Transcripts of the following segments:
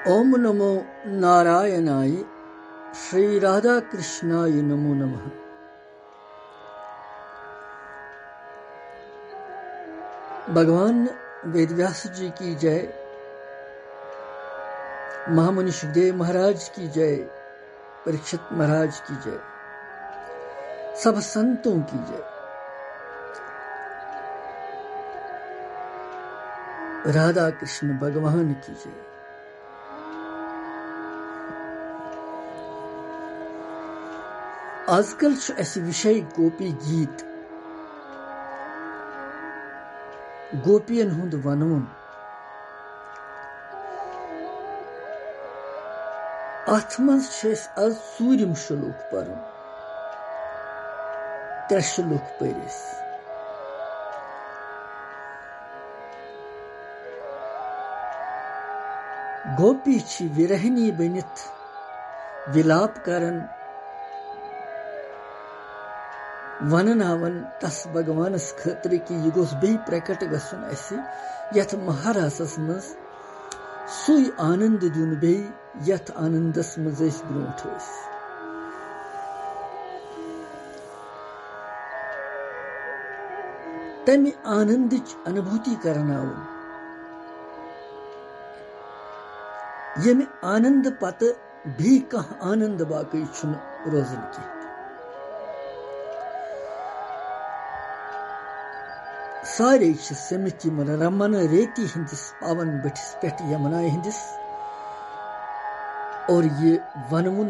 ओम नमो नारायणाय श्री राधा कृष्णाय नमो नमः। भगवान वेदव्यास जी की जय, महामुनि सुखदेव महाराज की जय, परीक्षित महाराज की जय, सब संतों की जय। राधा कृष्ण भगवान की जय। आजकल ऐसे विषय गोपी गीत, गोपियन हुंद वनोन, अथ मज आज सूर्यम श्लोक परन, 3 श्लोक परिस। गोपी छी विरहनी बनित विलाप करन, वननावन तस भगवानस खतर कि यह गोस बे प्रकट गसन असे यथ महारासस मज सुई आनंद दुन बे यथ आनंदस मज ब्रोट अस। तमि आनंदच अनुभूति करनावन, यमि आनंद पत भी कह आनंद बाकी छुन रोजन की। सारे समिति मन रमन रेती हिंदिस पावन बटिस पेट यमुना हिंदिस, और ये वनमुन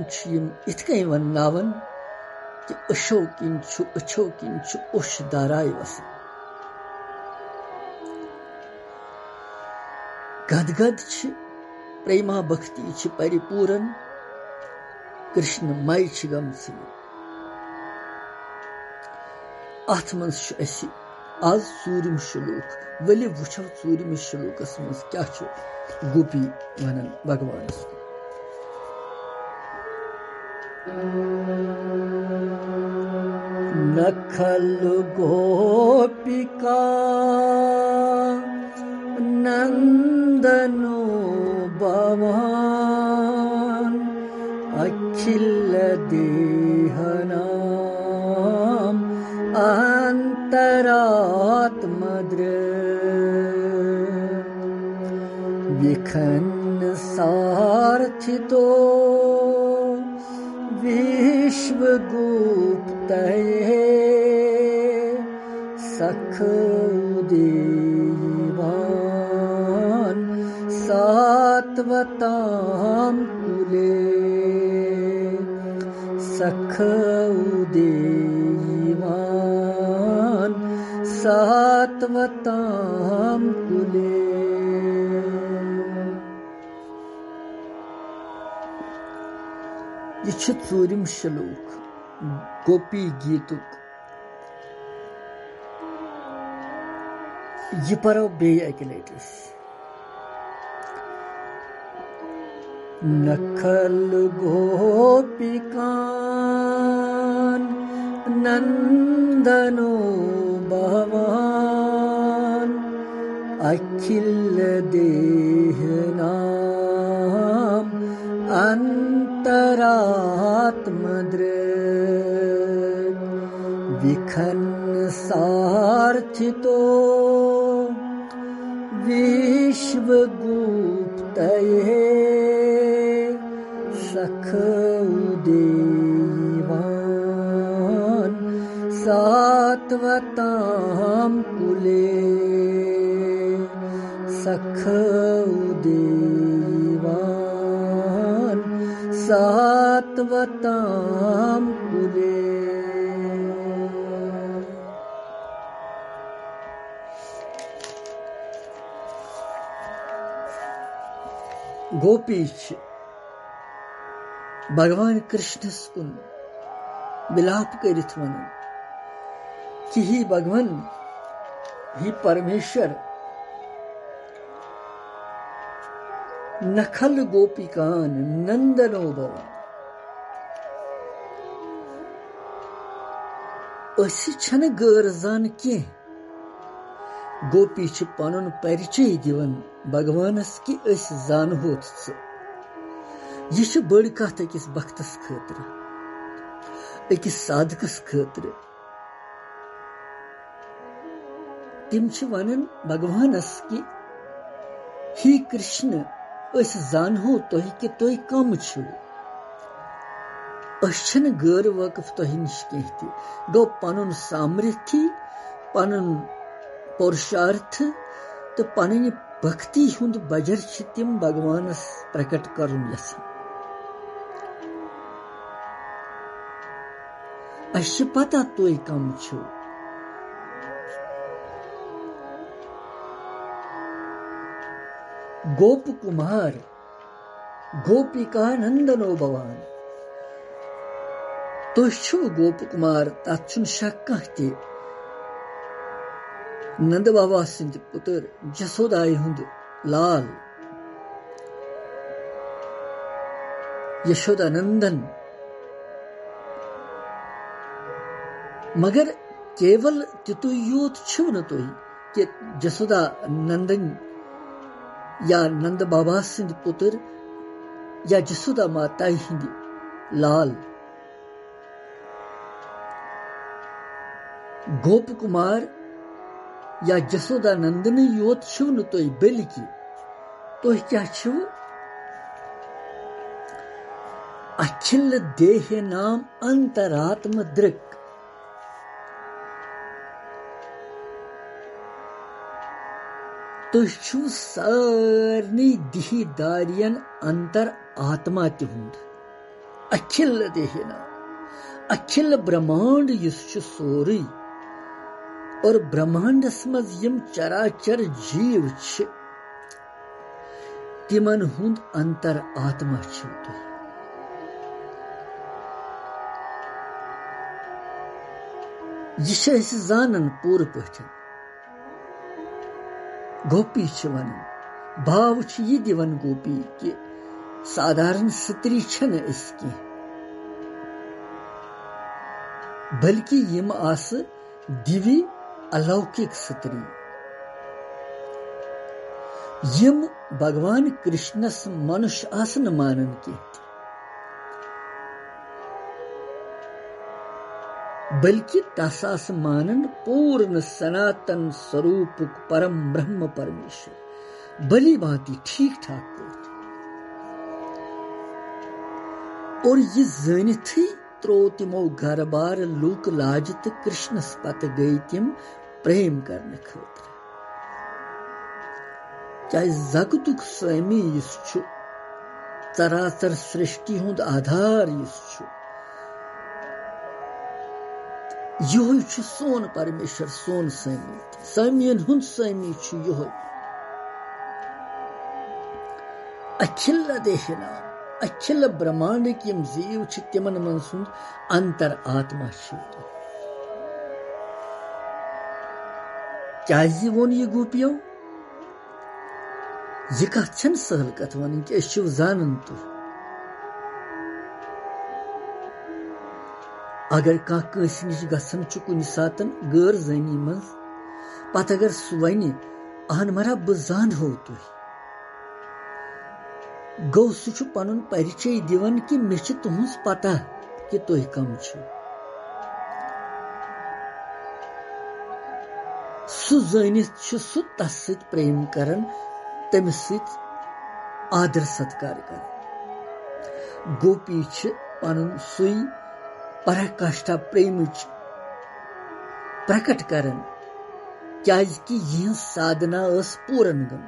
इतकई वन नावन कि अशो किंचु उश दाराय वसन। गदगद प्रेमा भक्ति परिपूरन, कृष्ण मय गम आत्मन आज सूर्यम श्लोक वलि वुछो सूर्यम श्लोकस मज क्या गोपी वनन भगवान। नखल गोपिका नंदनो भवान, अखिल देहनाम अंतरात्मद्र, विखन्न सार्थितो विश्वगुप्तये, सखदेवान सात्वतां कुले, सखदेवान सात्वतां कुले। यह सूर्यम श्लोक गोपी गीतुक। यह परो बे अकि लटि। नखल गोपिकान नंदनो भवान, अखिल देहनाम अंतरात्मद्र, विखन्न सार्थितो विश्वगुप्तये, सखदेवान सात्वतां कुले, सखदेवान सात्वतां कुले। गोपी भगवान कृष्ण कुन विलाप करित वन कि ही भगवान ही परमेश्वर नखल गोपिकान नंदनो भवन, असी छन गैर जान के गोपी पनुन परिचय दिवन भगवानस कि जानहोत यह बड़ कथ अकिस बख्तस खतर अकिस साधकस खतर तिम वनन भगवानस कि ही कृष्ण अस जानहो तुह कि तुह कम छु अशन गैर वाकिफ तुह निश कह गो पनुन सामर्थ्य पनुन पुरुषार्थ तो पन भक्ति हुंद बजर तिम भगवानस प्रकट करुन यसान अश पता तुह कम छु गोप कुमार गोपिका नंदनो भवान तुह गोप कुमार तथ शक कह नंद बाबा सिंद पुत्र जसोदाई हुंद लाल यशोदा नंदन मगर केवल तितु योत छु न तुह कि जसोदा नंदन या नंद बाबा सिंद पुत्र या जसोदा माता हिंद लाल गोप कुमार या जसोदा नंदन योत छु न तुह बल्कि तुह क्या छु अखिल देह नाम अंतरात्म दृक तुह छु सारनी दिही दारियन अंतर आत्मा तिहुंद अखिल देह नाम अखिल ब्रह्मांड युस छु सोरी और ब्रह्मांडस मज यम चराचर जीव छ तिमन हुंद अंतर आत्मा छु तुह यह जानन पूर पठन गोपी वन भाव यह दिवन गोपी कि साधारण स्त्री छन कह बल्कि यम आस दिव्य अलौकिक स्त्री यम भगवान कृष्णस मनुष्य आसन मानन कह बल्कि तसास मानन पूर्ण सनातन स्वरूप परम ब्रह्म परमेश्वर भली भांति ठीक ठाक पहुंच और ये जानथ त्रो तिमो घर बार लूक लाज तो कृष्णस पत गई तिम प्रेम करने खतर क्या जगतुक स्वामी यस छु चराचर सृष्टि हुंद आधार यस छु योह छु सोन परमेश्वर सोन स्वामी स्वामियन हुंद स्वामी छु योह अखिल देहना अखिल ब्रह्मांड की जीव छु तिमन मन सुंद अंतर आत्मा छु क्या वोन ये गोपियों यह कथ छन सहल कथ वन कि जानन तो अगर कस नश गसन कुन सातन गैर जानी मज पत अगर सह वन अहन मरा बह जानहो तुह गो सह पनुन परिचय दिवन कि मे तुहस पता कि तुह कम छु सह जानिथ सह तस सत प्रेम करन तमिस सत आदर सत्कार कर गोपी पनुन सुई पराकाष्ठा प्रेम प्रकट करन क्या कि यह साधना पूरन गम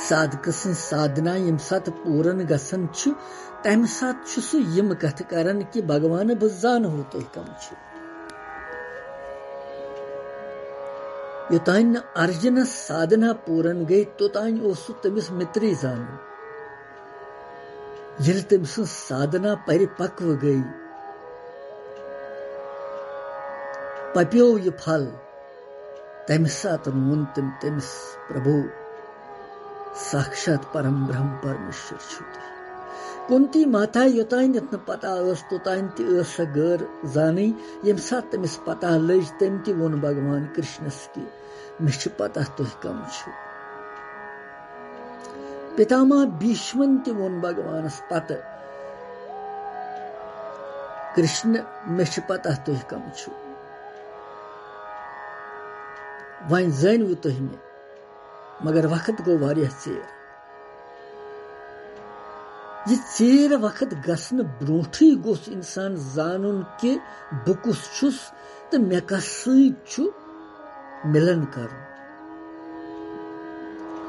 साधक साधना यम सात पूरन गसन तम सात सह यम कथ करन कि भगवान बह जानहो तुह कम छु योतान अर्जुन साधना पूरन गई तोतान तमिस मित्र जान ये तम साधना परिपक्व गई पप्यो यह फल तम सात वोन तमिस प्रभु साक्षात परम ब्रह्म परमेश्वर छु कुंती माता योतान न पता तोतान सा गैर जान यम सात तमिस पता लज तम वोन भगवान कृष्णस कि मे पता तुह कम छु पितामह भीष्मन ते वोन भगवानस पत कृष्ण मे छ पता तुह कम छु वन जानव तुह मे मगर वक्त गो वारिया चेर ये चेर वक्त गसन ब्रोठी गोस इंसान जानन कि बह कुस छुस तो मे कस छु मिलन कर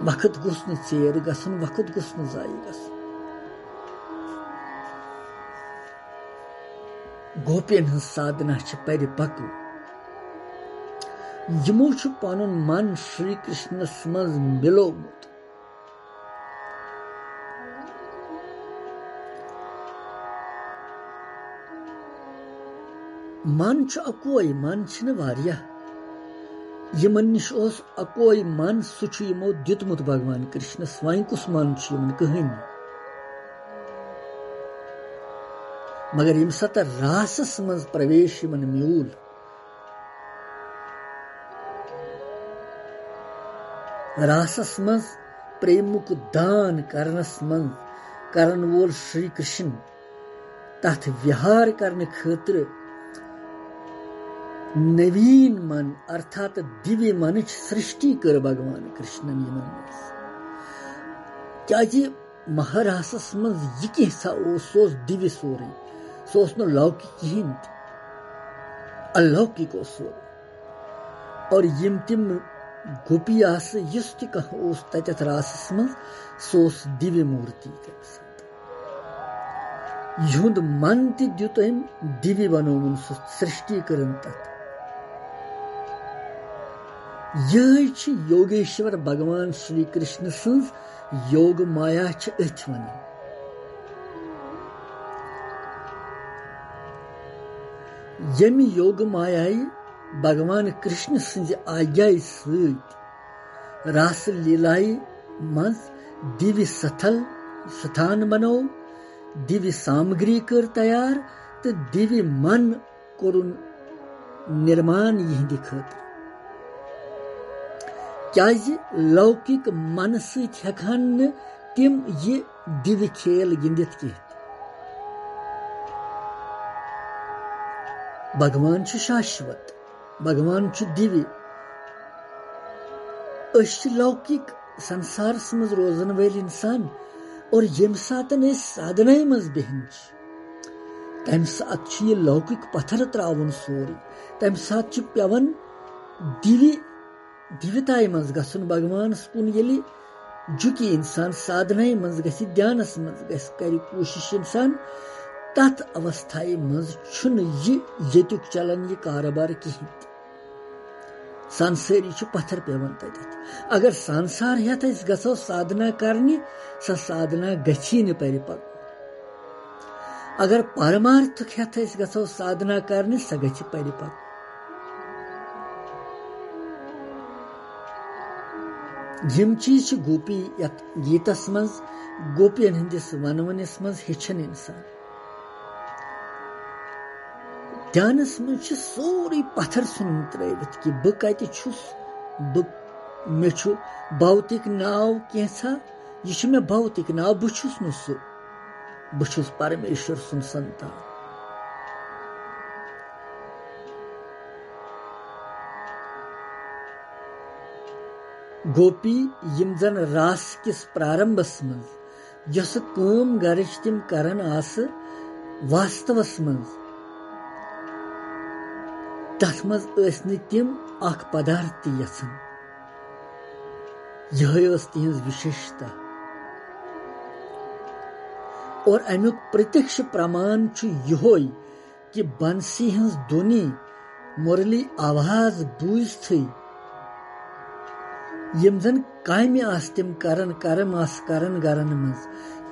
वक्त गोस न चेर गसन वक्त गोस न जाय गसन गोपियन हंस साधना छ परिपक्व यमो छु पनुन मन श्री कृष्णस मज मिलोमुत मन छु अकोय मन छन वारिया यमन निश ओस अकोय मन सु छु यमो दितमुत भगवान कृष्ण स्वयं कुस मन छु यमन कहीं मगर यम सत रासस मज प्रवेश यमन म्यूल रासस मज प्रेमुक दान करनस मज करन वोल श्री कृष्ण तथ विहार करने खतर नवीन मन अर्थात दिव्य मन सृष्टि कर भगवान कृष्ण यमन क्या महारासस मज यह कैसा सोस दिव्य सोरे सोस न लौकिक कहीं अलौकिक सोर और यम तिम गोपी आस युस तह कह तथ रासस मज सोस दिव्य मूर्ति युंद मन तुत दिव्य बनोवन सृष्टि कर तथ यह योगेश्वर भगवान श्री कृष्ण सज योग माया अथ वन यम योग माया भगवान कृष्ण सज आज्ञा सत रास लीलाय मज दिव्य स्थान बनो दिव्य सामग्री कर तैयार तो दिव्य मन कोरुन निर्माण यहंद खतर क्या लौकिक मन सकान तिम यह दिव्य खेल गिंदित कह भगवान शाश्वत भगवान दिव्य लौकिक संसार मज रोजन वल इंसान और यम सात साधना मज बेहन तम सात यह लौकिक पत्थर त्रावन सोरी तम सात पेवन दिव्यताय मज गसन भगवान कुन यलि झुकी इंसान साधना मज गि ध्यानस मज कर कोशिश इंसान तथ अवस्थाय मज युक चलान यह कारोबार कहीं संसारी पत्थर पेवन तथ अगर संसार हेत गो साधना करने सा साधना गि न परिपक्व अगर परमार्थक हेत गो साधना करने सा गि परिपक्व यम चीज गोपी यत गीतस मज गोपियन हंदिस वनवनिस मज हेचन इंसान ध्यानस मज सोरी पत्थर सुन त्रवित कि बह कति छुस मे भौतिक नाव कैसा यह मे भौतिक नाव बह छुस न सु बह छुस परमेश्वर सुन संतान गोपी यम जन रास किस प्रारंभस मज यस काम गरज तिम करन आस वास्तवस मज तथ मज तिम अख पदार्थ यसन यह तिहज विशेषता और अमुक प्रत्यक्ष प्रमाण यहोय कि बंसी हंस ध्वनि मुरली आवाज बूझ यम जन कामि आस तिम करन कर्म आस करन गरन मज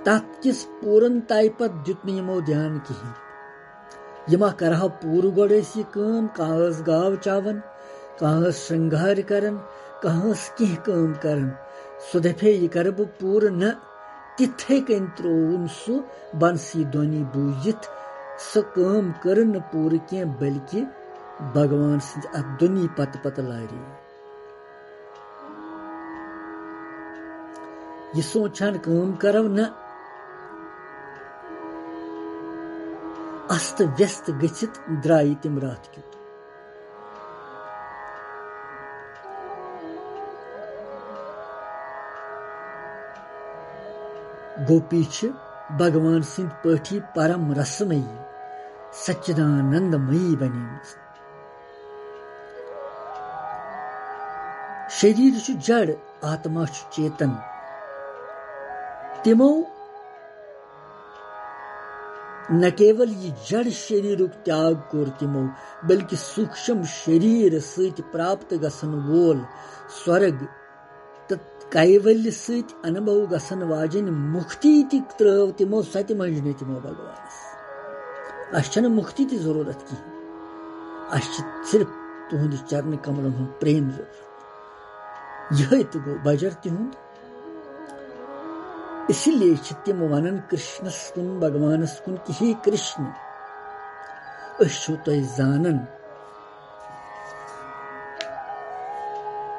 तथ किस पूर्णताय पत दित यमो ध्यान कहीं यमा करहा पूर गोड़ यह काम कह गाव चावन कह श्रृंगार करन कह कह काम करन सो दफे यह कर बह पूर न तिथे कन त्रोन सु बंसी ध्वनि बूझित सो काम कर न पूर कह बल्कि भगवान सद अत ध्वनि पत पत लारी यह सोचान काम करो न अस्त व्यस्त गचित द्राई तिम रात क्युत गोपी भगवान सिंध पठी परम रसमयी सच्चिदानंदमयी बनी शरीर जड़ आत्मा चेतन तिमो न केवल ये जड़ शरीर त्याग कोर तिमो बल्कि सूक्ष्म शरीर सहित प्राप्त गसन वोल स्वर्ग कैवल्य सहित अनुभव गसन वाजन मुक्ति त्रव तिमो सत्य मंजने तिमो भगवान अशन मुक्ति की जरूरत की सिर्फ तुहद चरण कमलन हूं प्रेम जरूरत यह तो गो बजर तिहुंद इसलिए तिम वनन कृष्णस कुन भगवानस कुन कि हे कृष्ण अशु तुह जानन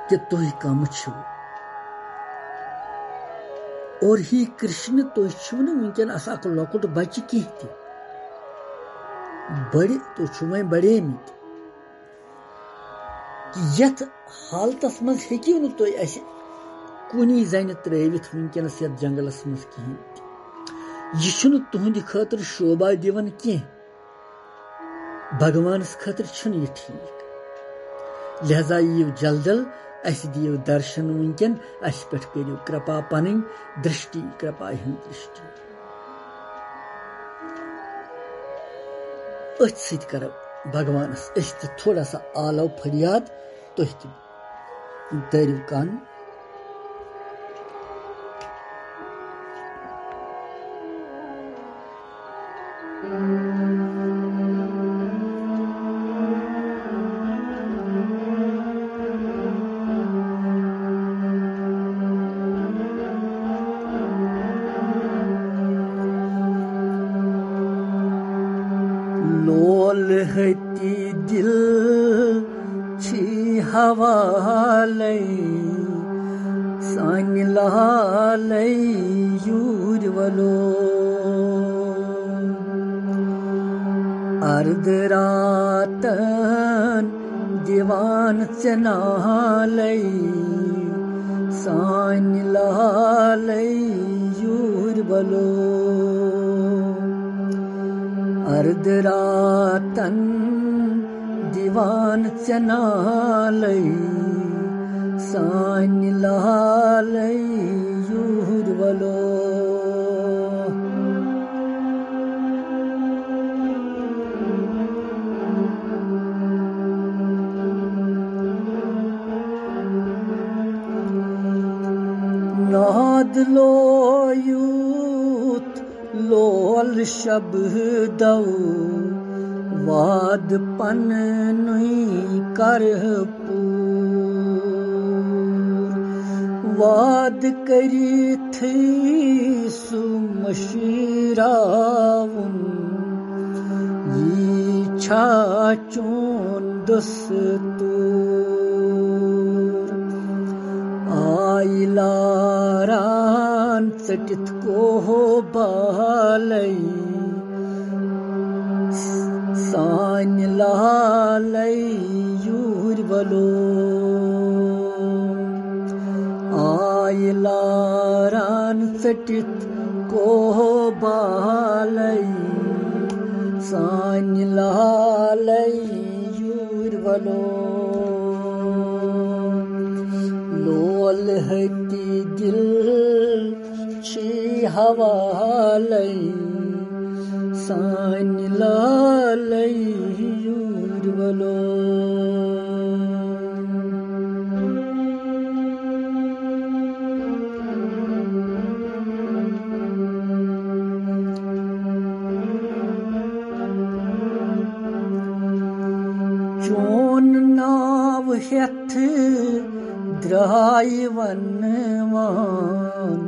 कि तुह कम छु और ही कृष्ण तुह छु न वुनकन अक लकुट बच कह त बड़े तो छु वह बड़े मित कि यथ हालतस मज हेकिव न तुह अस कुनी जन त्रवित वुनकनस यथ जंगलस मज कहीं यह तुहद खतर शोभा दिवन कह भगवानस खतर यह ठीक लिहाजा यीव जल जल अस दियो दर्शन वुनकन अस पे करियो कृपा पन दृष्टि कृपा हन दृष्टि अथ सत करो भगवानस अस थोड़ा सा आलो फरियाद तुह दरिव कान हती दिल छी हवाले सान लाले यूर वलो अर्धरातन दीवान चनाले सान लाले यूर वलो अर्धरातन दीवान चनालय सान लालय यूरवलो नाद लो यूत लोल शब दौ वाद पन नुई कर पूर वाद करी थी सुमशीरावन ये छाचून दस्तूर आइलारान चटित को बालई सान लालय यूरवलो आइलारान चटित को बालई सान लालय यूरवलो लोल हती दिल छी हवालय सान लालय यूरवलो चोन नाव हेथ द्राय वनवान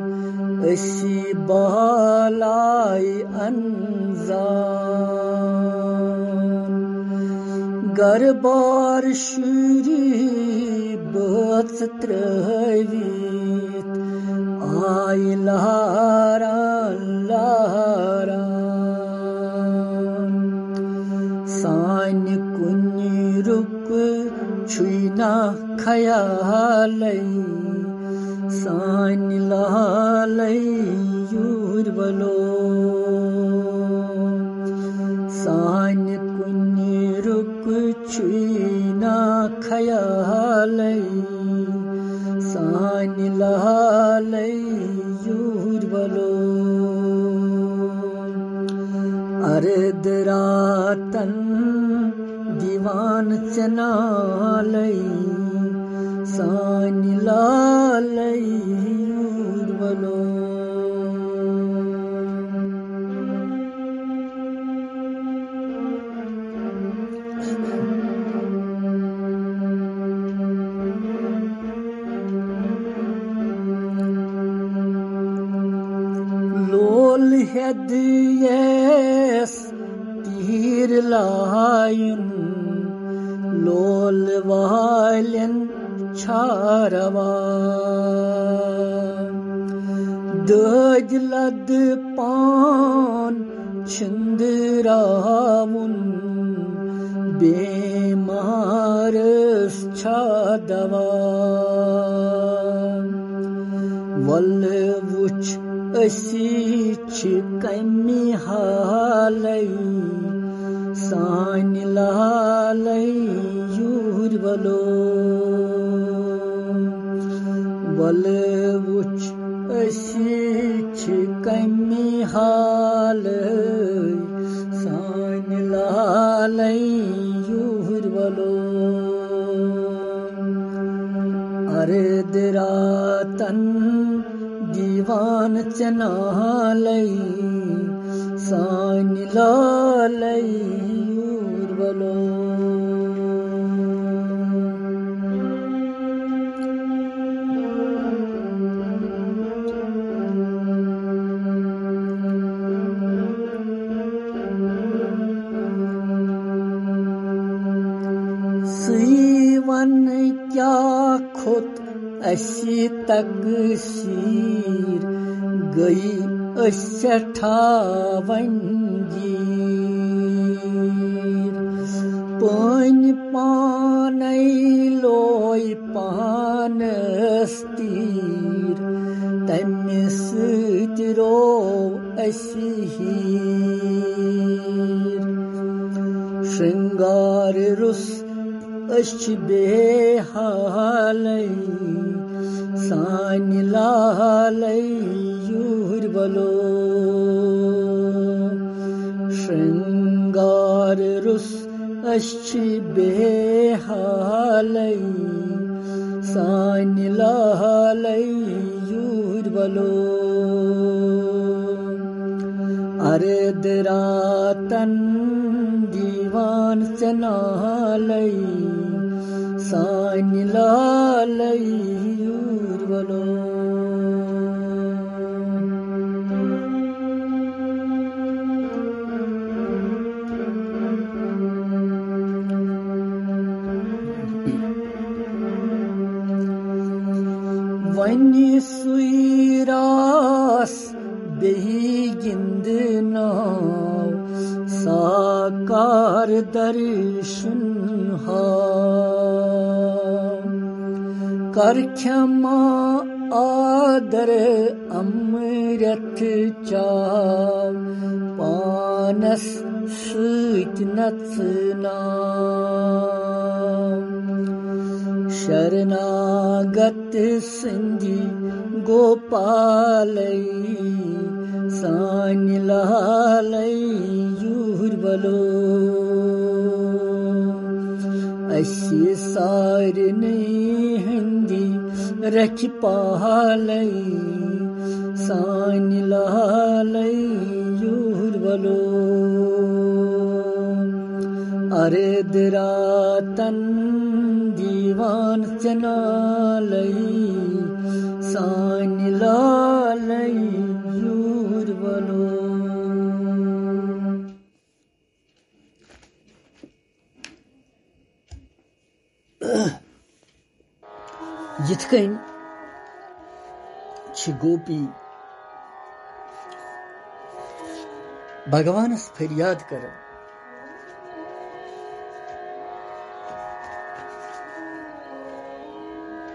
असी बालाय अनजान गरबार शुरी बच त्रवित आय लहरान लहरान सानि कुनि रुक छुइना खयालै सानि लालै युरबलो सानि कुनि रुक छुइना खयालै सानि लालै युरबलो अर्धरातन दीवान चनालै सानि लालै युरबलो लोल हेद yes तीर लायन लोल वालन छारवा दज लद पान छिंदरामुन बेमारस छादवा वल वुच असी छ कमी हालै सानि लालै युरबलो वल वुच असी छ कमी हालै सानि लालै युरबलो अर्धरातन दीवान चनालै सानि लालै युरबलो सीवन क्या खुद असी तकसीर गई अशठा वंगीर पान पानै लोय पानस्तीर तमि सृति रो असी हीर श्रृंगार रुस अश बेहालै सानि लालै युरबलो श्रृंगार रुस अश बेहालै सानि लालै युरबलो अर्धरातन दीवान चनालै सानि लालै युरबलो वनि सुइरास बेही गिंदनाव साकार दर्शन कर क्षमा आदर अमृत चाव पानस सूत नचना शरणागत सिंधी गोपालै सानि लालै युरबलो असी सारने हिंदी रख पालै सानि लालै युरबलो अर्धरातन दीवान चनालै सानि लालै युरबलो यिथ कन गोपी भगवानस फरियाद कर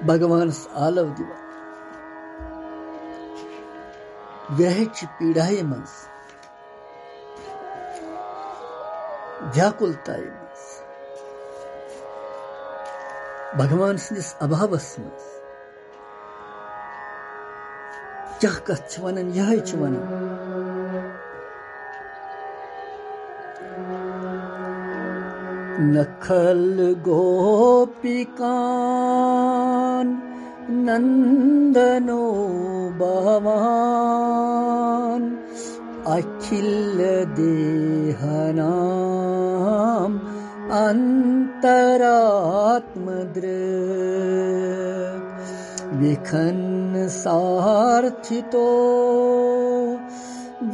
भगवानस आलव दिवा व्याच पीड़ाए मज व्याकुलताए मज भगवान सदिस अभावस मज क्या कथ वनन यह वनन नखल गोपिकान नंदनो भवान अखिल देहनाम अंतरात्मदृक् विखन सार्थितो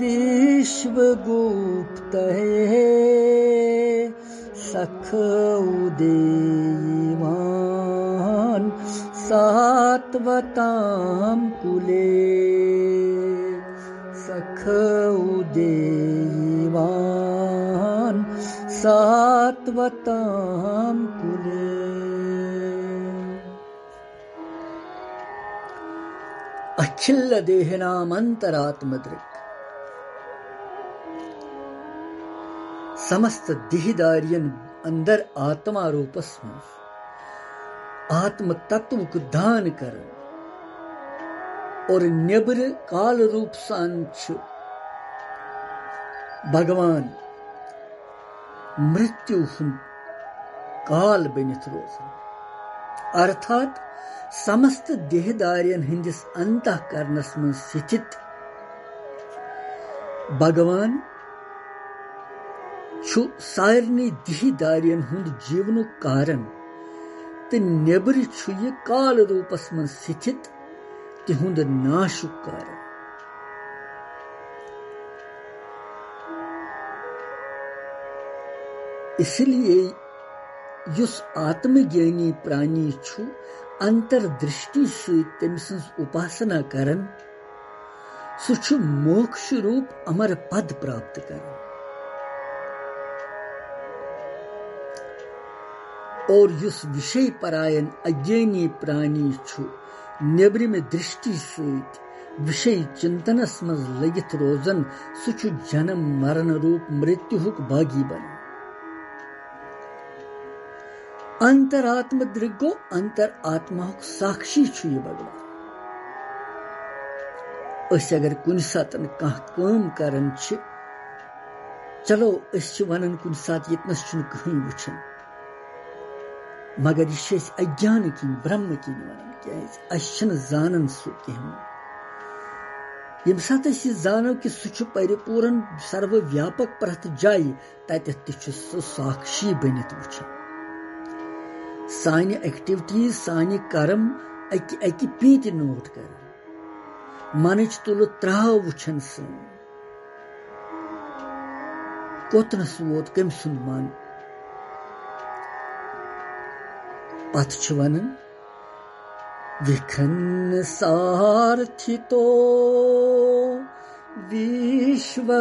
विश्वगुप्तये सख उदेयिमान सात्वतां कुले सख उदेयिमान सात्वतां कुले। अखिल देहनाम अंतरात्मदृक् समस्त देहदारियन अंदर आत्मा रूपस में आत्म तत्व को दान कर और नेबर काल रूप सांच भगवान मृत्यु काल बनित रोज अर्थात समस्त देहदारियन हिंदिस अंतःकरणस में स्थित भगवान सारनी देहदारियन हुंद जीवन कारण ते नेबर यह काल रूपस में स्थित तिहुंद नाशु कारण। इसलिए युस आत्मज्ञानी प्राणी छु अंतर्दृष्टि से तमिसंस उपासना करन सुछु मोक्ष रूप अमर पद प्राप्त करन और युस विषय परायण अज्ञानी प्राणी छु नेब्रिम दृष्टि सहित विषय चिंतनस मज लगित रोजन सुछु जन्म मरण रूप मृत्युहुक भागी बन। अंतरात्म दृगो अंतर आत्मा साक्षी छु ये भगवान अगर कुन सातन कह काम करन छ चलो वनन कुन सात यतनस छु कहीं वुछन मगर यह अज्ञान की ब्रह्म की वनन क्या जानन सु कह यम सात जानो कि सह परिपूर्ण सर्वव्यापक प्रथ जाय तत साक्षी बनित वुछन सानि एक्टिविटीज सानि कर्म अकि पीत नोट कर मनच तुल त्राव वुछन सन कोतनस वोत कम सुन मन पथ वनन विखन सार्थितो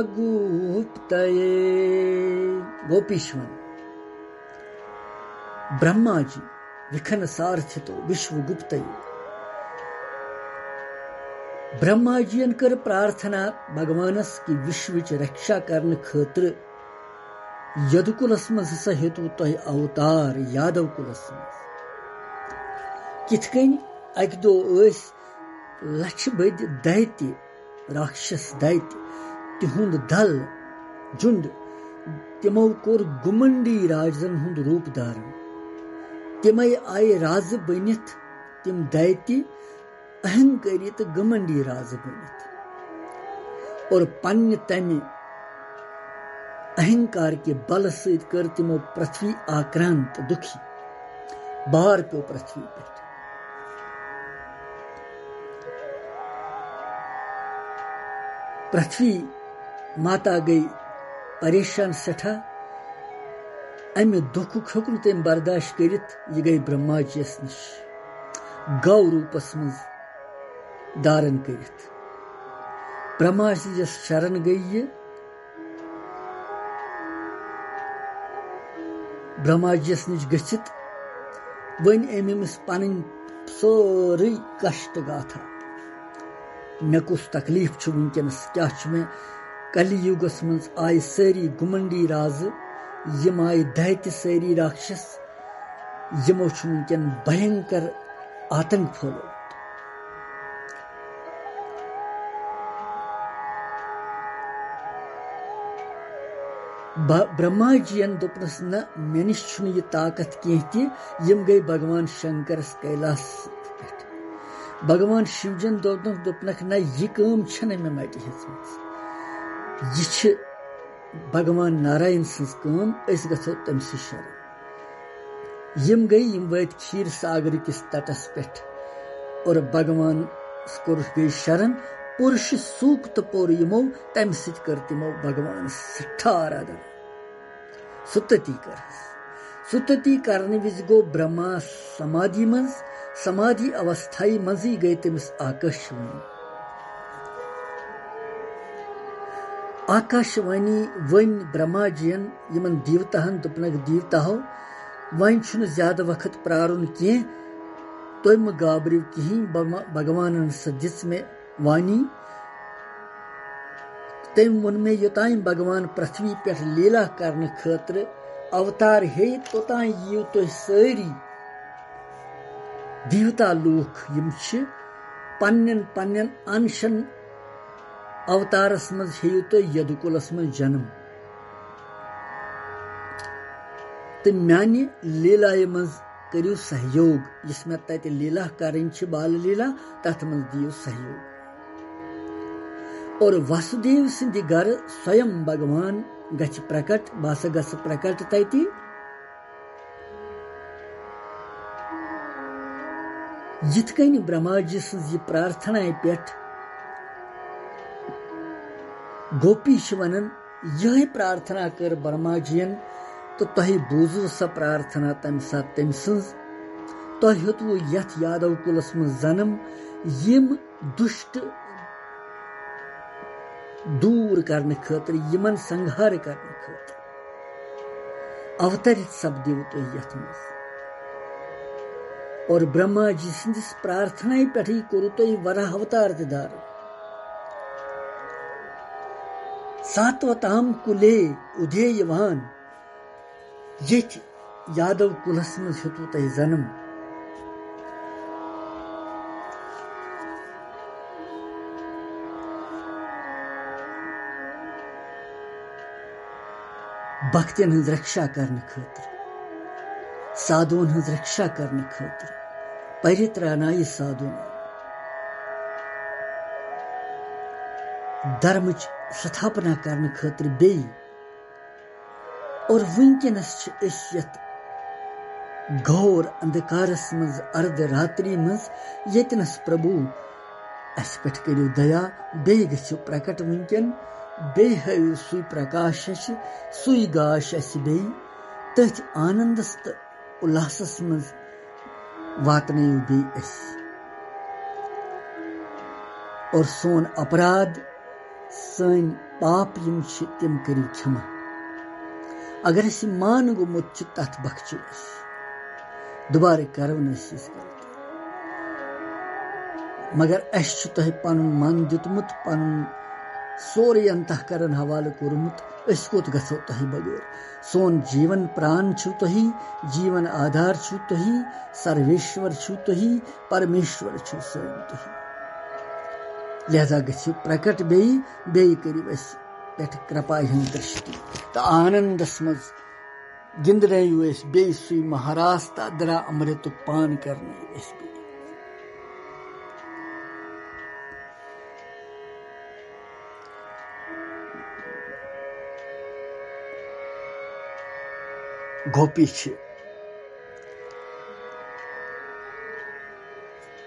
विश्वगुप्तये गोपीश्वर ब्रह्मा जी विखन सार्थितो विश्वगुप्तये ब्रह्मा जी कर प्रार्थना भगवानस की विश्व रक्षा करने खतर यदुकुलस मज हसा हेतु तह अवतार यादव कुलस मज किथ अक दो लक्ष बद दैत्य राक्षस दैत्य तिहुंद दल झुंड तिमो कोर गुमंडी राजन हुंद रूप धारण तिमय आय राज बनित तिम दैत्य अहंकारी तो घमंडी राज बनित और पन्य तमि अहंकार के बल सहित कर तिमो पृथ्वी आक्रांत दुखी बाहर पे पृथ्वी पे पृथ्वी माता गई परेशान सठा अमे दुख हेक तम बर्दाश्त करित यह गई ब्रह्मा जी निश गौ रूपस मज धारण करित ब्रह्मा जी शरण गई ये ब्रह्मा जी निश गचित वन अमिस पन सोरी कष्ट गाथा मे कुछ तकलीफ वनकस क्या मे कलियुगस मज आय सारी गुमंडी राज यम आय दैत्य सारी राक्षस यमो वनकन भयंकर आतंक फैलो ब्रह्मा जीन दोपनस न मे निश यह ताकत कह यम गई भगवान शंकरस कैलास भगवान शिवजन दोपनक न यह काम मे मटि यह भगवान नारायण सज काम गो तमस शरण यम गई यम वत क्षीर सागर किस तटस पे और भगवान गई शरण पुरुष सूक्त पोर यमो तम सर तमो भगवान सठाराधन सुतति कर सुतति करने विज गो ब्रह्मा समाधि मज समाधि अवस्थाई मजी गई तमिस आकाशवाणी आकाशवाणी वन ब्रह्मा जीन यमन देवताहन दोपनक देवताहो वन ज्यादा वक्त प्रारुन कह तुम गाबरू कहीं भगवान दिस मे वाणी तम वोन मे योतान भगवान पृथ्वी पे लीला करने खतर अवतार हे तोतान यू तुह सारी देवता लूख यम पन्न पन्न अंशन अवतारस मज हेयू तुह यदुकुलस मज जन्म तो म्यान लीला मज करू सहयोग जिस मे तत लीला करें बाल लीला तथ मज दियो सहयोग और वसुदेव सिंध घर स्वयं भगवान गच प्रकट बस गस प्रकट तति जिथ कन ब्रह्मा जी सज प्रार्थना पे गोपी वनन यह प्रार्थना कर ब्रह्मा जीन तो तुह बूजू सा प्रार्थना तम सात तम सज तुह हेतवु यथ यादव कुलस मज जन्म यम दुष्ट दूर करने खतर यमन संहार करने खतर अवतरित सपदिव तुह यथ मज और ब्रह्मा जी सिंदिस प्रार्थना पे कोरु तुह वराह अवतार धारण सातवताम कुले उदेयवान यथ यादव कुलस मज हेतु तुह जन्म भक्तन हज रक्षा करने खतर साधुन हज रक्षा करने खतर परित्राणाय साधुन धर्म स्थापना करने खतर बे और वनकनस घोर अंधकारस मज अर्ध रात्रि मज यतनस प्रभु अस पे करू दया बे गो प्रकट वनकन बे हयु सुई प्रकाश सुई गाश बे तथ आनंदस तो उल्लासस मज वातनयु बे और सोन अपराध सन पाप यम तम करू क्षमा अगर अस मान गोमुत तथ बख्शु दोबारा करो मगर अस तुह पन मन दितमुत पन सोरे अंतःकरण हवाले कोरमुत अस कोत गसो तुह बगैर सोन जीवन प्राण छु तुह जीवन आधार छु तुह सर्वेश्वर छु तुह परमेश्वर छु स्वयं तुह लिहाजा गु प्रकट बे करू अस पे कृपा हंद दृष्टि तो आनंदस मज गिंदनयु बे सुई महाराज तो अदरा अमृत पान करने गोपी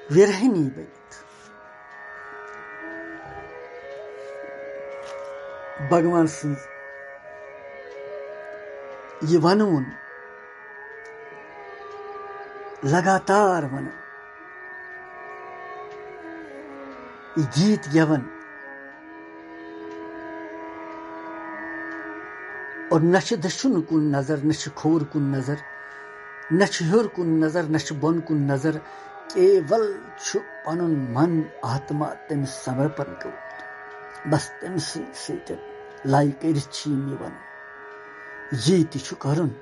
विरहिणी बनित भगवान सज यह वनोन लगातार वन गीत गेवन और न दशुन कुन नजर न खोर कुन नजर न हर कुन नजर न बोन कुन नजर केवल पनुन मन आत्मा तमिस समर्पण करुत बस तमिस सतन लाई कर वन यी ति करन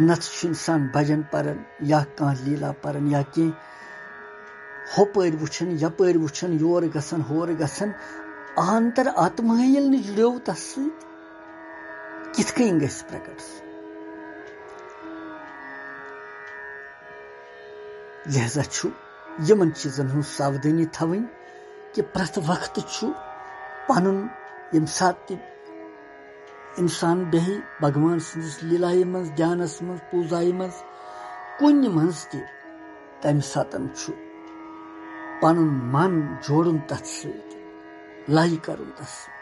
नत इंसान भजन परन या कह लीला परन या कह होपर वुचन यपर वुचन योर गसन होर गसन आंतर आत्मा येल न जुड़ो तस कित कन गस प्रकट लिहाजा यमन चीजन हूं सावधानी थवन कि प्रत वक्त पनुन यम सात इंसान बेहि भगवान सदिस लीलाय मज ध्यानस मज पूजाय मज कुन मज तम सातन पनुन मन जोड़न तथ सत लाई करन तथ सत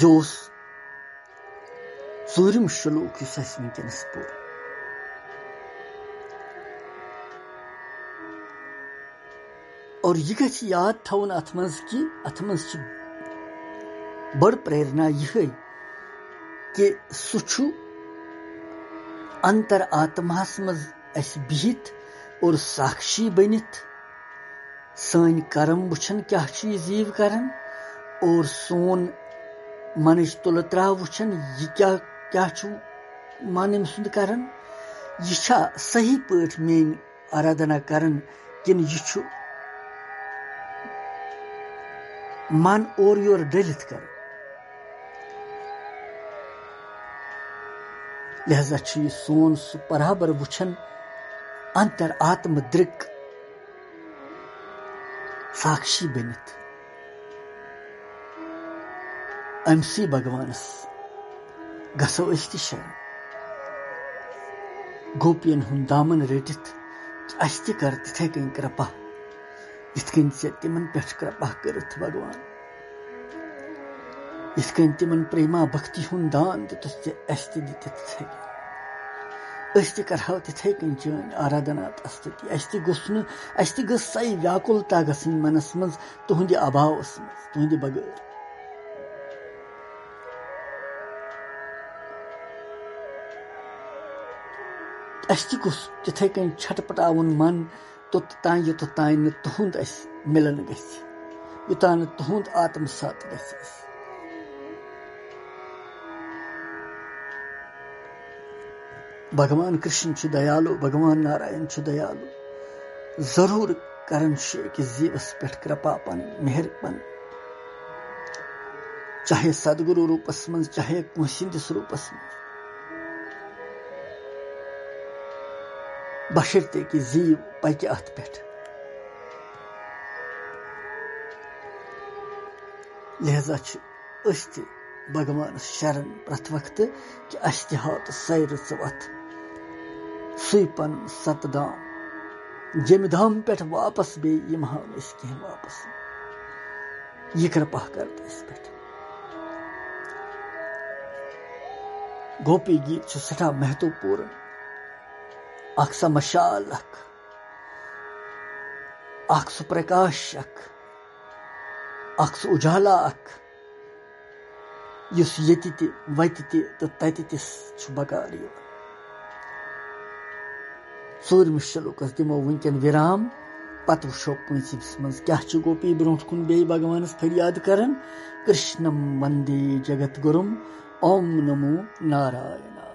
योस ूरम श्लोक वनकस पोर और यह गछ याद थवन अथ मज कि अथ मज बड़ प्रेरणा यह कि सु अंतर आत्मास मज अस बिहित और साक्षी बनित सन कर्म वुचन क्या जीव करन और सोन मनज तुल त्रा वुचन यह क्या मन सुंद करन यह सही पट मेन आराधना करन किन यह मन और योर डलित कर लिहाजा यह सोन सु बराबर वुचन अंतर आत्म दृक साक्षी बनित अमसी भगवानस गसो अस शरण गोपियन हुन दामन रटित अस कर तिथे कन कृपा इत कन तिमन पे कृपा करत भगवान इत कन तिमन प्रेमा भक्ति हुन दान दितुस अस तिथे अस करहो तिथे कन चन आराधना स्तुति अस गस सही व्याकुलता गसन मनस मज तुहंद अभावस मज तुहंद बगैर अस तिथे कन छटपटावन मन तोतान योतान न तुहंद मिलन गस योतान तुहंद आत्मसात गस भगवान कृष्ण दयालु भगवान नारायण दयालु जरूर करन अकिस जीवस पे कृपा पन मेहरबान चाहे सदगुरु रूपस मज चाहे कंसिंदिस रूपस मज बशर्ते कि जीव पकि अत पे लिहाजा भगवान शरण प्रत वक्त कि अस हाथ सैर वत सुपन सतधाम जमि धाम पे वापस बे यम हाव कह वापस यह कृपा कर पे गोपी गीत सठा महत्वपूर्ण अख मशाल अख प्रकाश अख उजाला युस यति ते वति ते तो तति ते बकार ूरम श्लोकस दिमो वनकन विराम पत वो पंचमस मज क्या गोपी ब्रोह कुन बे भगवानस फरियाद करन कृष्णम वंदे जगत गुरुम ओम नमो नारायण।